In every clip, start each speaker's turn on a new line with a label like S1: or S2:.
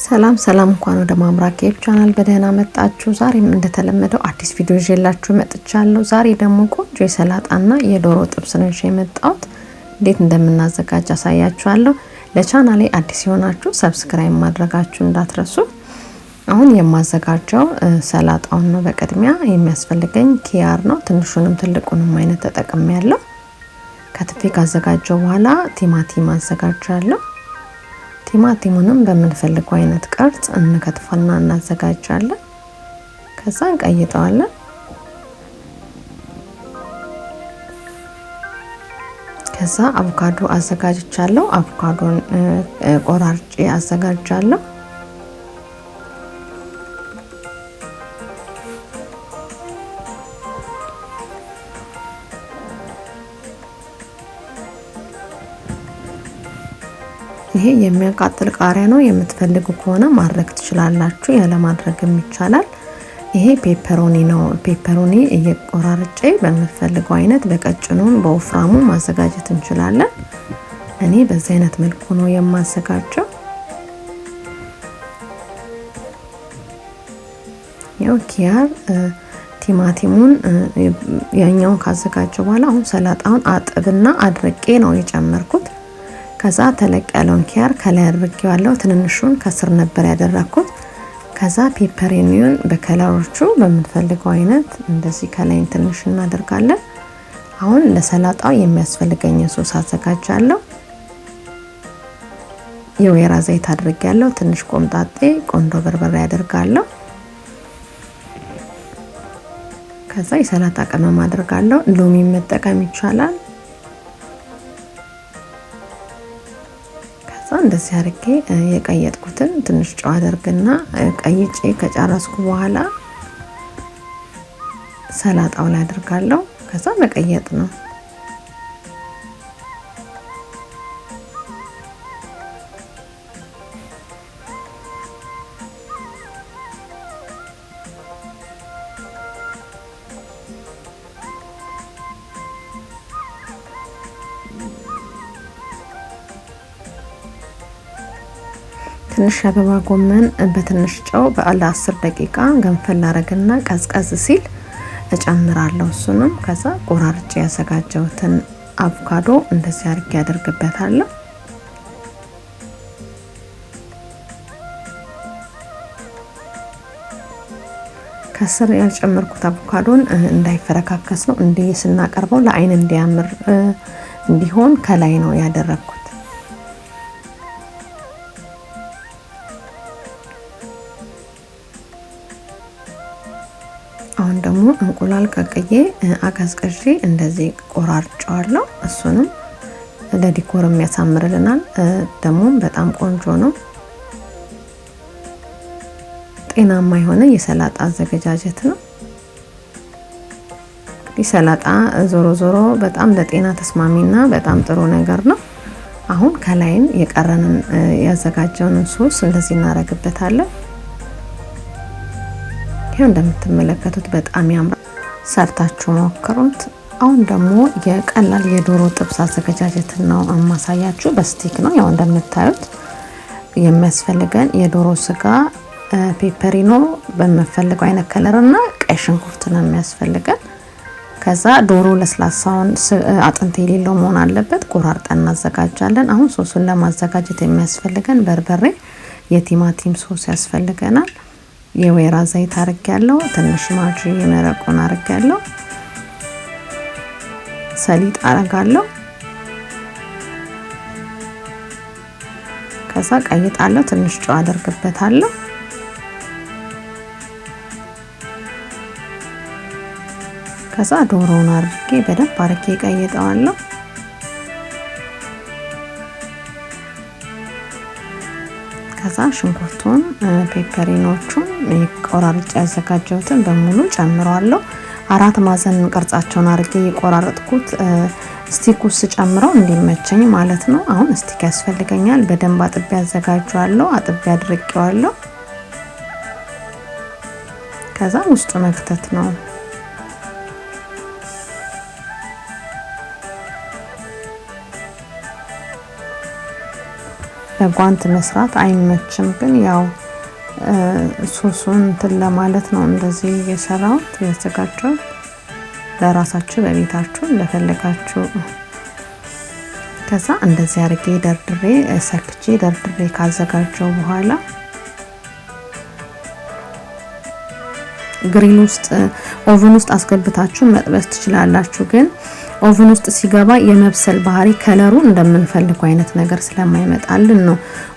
S1: ሰላም እንኳን ወደ ማምራክ ዩቲዩብ ቻናል በደህና መጣችሁ። ዛሬም እንደተለመደው አዲስ ቪዲዮ ይዤላችሁ መጥቻለሁ። ዛሬ ደግሞ ቆንጆ የሰላጣና የዶሮ ጥብስ ነው የመጣሁት። እንዴት እንደምናዘጋጅ አሳያችኋለሁ። ለቻናሌ አዲስ የሆናችሁ ሰብስክራይብ ማድረጋችሁ እንዳትረሱ። አሁን የማዘጋጀው ሰላጣውን ነው። በቅድሚያ የሚያስፈልገኝ ኪያር ነው። ትንሹንም ትልቁንም አይነት ተጠቅሜያለሁ። ከትፌ ካዘጋጀው በኋላ ቲማቲም አዘጋጃለሁ። ቲማቲሙንም በምንፈልገው አይነት ቅርጽ እንከትፈና እናዘጋጃለን። ከዛ እንቀይጠዋለን። ከዛ አቮካዶ አዘጋጅቻለሁ። አቮካዶን ቆራርጬ አዘጋጃለሁ። ይሄ የሚያቃጥል ቃሪያ ነው። የምትፈልጉ ከሆነ ማድረግ ትችላላችሁ፣ ያለ ማድረግም ይቻላል። ይሄ ፔፐሮኒ ነው። ፔፐሮኒ እየቆራርጬ በምትፈልገው አይነት በቀጭኑም በወፍራሙ ማዘጋጀት እንችላለን። እኔ በዚህ አይነት መልኩ ነው የማዘጋጀው። ያው ኪያር ቲማቲሙን ያኛውን ካዘጋጀው በኋላ አሁን ሰላጣውን አጥብና አድርቄ ነው የጨመርኩት። ከዛ ተለቅ ያለውን ኪያር ከላይ አድርጌዋለሁ። ትንንሹን ከስር ነበር ያደረኩት። ከዛ ፔፐሮኒውን በከለሮቹ በምንፈልገው አይነት እንደዚህ ከላይ ትንሽ እናደርጋለን። አሁን ለሰላጣው የሚያስፈልገኝ ሶስ አዘጋጃለሁ። የወይራ ዘይት አድርጌያለሁ። ትንሽ ቆምጣጤ ቆንጆ በርበሬ አደርጋለሁ። ከዛ የሰላጣ ቅመም አደርጋለሁ። ሎሚ መጠቀም ይቻላል። እንደዚህ አድርጌ የቀየጥኩትን ትንሽ ጨው አደርግና ቀይጬ ከጨረስኩ በኋላ ሰላጣው ላይ አደርጋለሁ። ከዛ መቀየጥ ነው። ትንሽ አበባ ጎመን በትንሽ ጨው ለ10 ደቂቃ ገንፈል አረግና ቀዝቀዝ ሲል እጨምራለሁ። እሱንም ከዛ ቆራርጬ ያዘጋጀሁትን አቮካዶ እንደዚህ አድርጌ ያደርግበታለሁ። ከስር ያልጨመርኩት አቮካዶን እንዳይፈረካከስ ነው። እንዲህ ስናቀርበው ለአይን እንዲያምር እንዲሆን ከላይ ነው ያደረኩት። አሁን ደግሞ እንቁላል ቀቅዬ አቀዝቅዤ እንደዚህ ቆራርጬዋለሁ። እሱንም ለዲኮር የሚያሳምርልናል። ደግሞ በጣም ቆንጆ ነው። ጤናማ የሆነ የሰላጣ አዘገጃጀት ነው። እንግዲህ ሰላጣ ዞሮ በጣም ለጤና ተስማሚና በጣም ጥሩ ነገር ነው። አሁን ከላይም የቀረንን ያዘጋጀውን ሶስ እንደዚህ እናደርግበታለን። እንደምትመለከቱት በጣም ያምራል። ሰርታችሁ ሞክሩት። አሁን ደግሞ የቀላል የዶሮ ጥብስ አዘገጃጀት ነው ማሳያችሁ። በስቲክ ነው። ያው እንደምታዩት የሚያስፈልገን የዶሮ ስጋ፣ ፔፐሪኖ በመፈልገው አይነት ከለርና ቀይ ሽንኩርት ነው የሚያስፈልገን። ከዛ ዶሮ ለስላሳውን አጥንት የሌለው መሆን አለበት። ቆራርጠን እናዘጋጃለን። አሁን ሶሱን ለማዘጋጀት የሚያስፈልገን በርበሬ፣ የቲማቲም ሶስ ያስፈልገናል። የወይራ ዘይት አርጌያለሁ። ትንሽ ማጂ የመረቁን አርጌያለሁ። ሰሊጥ አረጋለሁ። ከዛ ቀይጣለሁ። ትንሽ ጨው አደርግበታለሁ። ከዛ ዶሮውን አርጌ በደንብ አርጌ ቀይጠዋለሁ። ከዛ ሽንኩርቱን፣ ፔፐሪኖቹን ቆራርጬ ያዘጋጀሁትን በሙሉ ጨምራለሁ። 4 ማዕዘን ቅርጻቸውን አርጌ የቆራረጥኩት ስቲክ ውስጥ ጨምረው እንዲመቸኝ ማለት ነው። አሁን ስቲክ ያስፈልገኛል። በደንብ አጥቤ አዘጋጀዋለሁ። አጥቤ አድርቄዋለሁ። ከዛ ውስጡ መክተት ነው። በጓንት መስራት አይመችም፣ ግን ያው ሶሱን እንትን ለማለት ነው እንደዚህ የሰራሁት ያዘጋጀው። ለራሳችሁ በቤታችሁ እንደፈለጋችሁ። ከዛ እንደዚህ አርጌ ደርድሬ ሰክቼ ደርድሬ ካዘጋጀው በኋላ ግሪል ውስጥ ኦቨን ውስጥ አስገብታችሁ መጥበስ ትችላላችሁ። ግን ኦቨን ውስጥ ሲገባ የመብሰል ባህሪ ከለሩ እንደምንፈልገው አይነት ነገር ስለማይመጣልን ነው።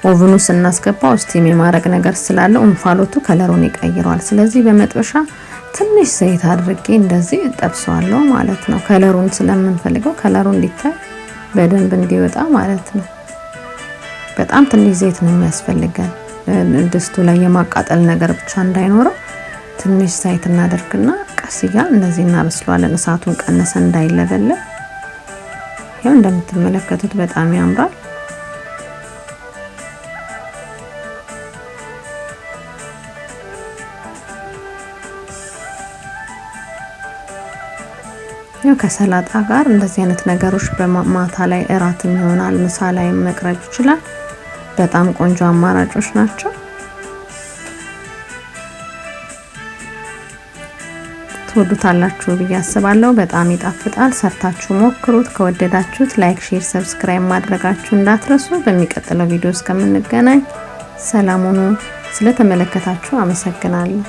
S1: ኦቨን ውስጥ እናስገባው ስቲም የማረግ ነገር ስላለው እንፋሎቱ ከለሩን ይቀይረዋል። ስለዚህ በመጥበሻ ትንሽ ዘይት አድርጌ እንደዚህ እጠብሰዋለሁ ማለት ነው። ከለሩን ስለምንፈልገው ከለሩ እንዲታይ በደንብ እንዲወጣ ማለት ነው። በጣም ትንሽ ዘይት ነው የሚያስፈልገን ድስቱ ላይ የማቃጠል ነገር ብቻ እንዳይኖረው ትንሽ ዘይት እናደርግና ቀስ እያልን እንደዚህ እናበስለዋለን። እሳቱን ቀነሰ እንዳይለበለብ። ይሄው እንደምትመለከቱት በጣም ያምራል። ያው ከሰላጣ ጋር እንደዚህ አይነት ነገሮች በማታ ላይ እራትም ይሆናል፣ ምሳ ላይ መቅረብ ይችላል። በጣም ቆንጆ አማራጮች ናቸው። ትወዱታላችሁ ብዬ አስባለሁ። በጣም ይጣፍጣል። ሰርታችሁ ሞክሩት። ከወደዳችሁት ላይክ፣ ሼር፣ ሰብስክራይብ ማድረጋችሁ እንዳትረሱ። በሚቀጥለው ቪዲዮ እስከምንገናኝ ሰላም ሁኑ። ስለተመለከታችሁ አመሰግናለሁ።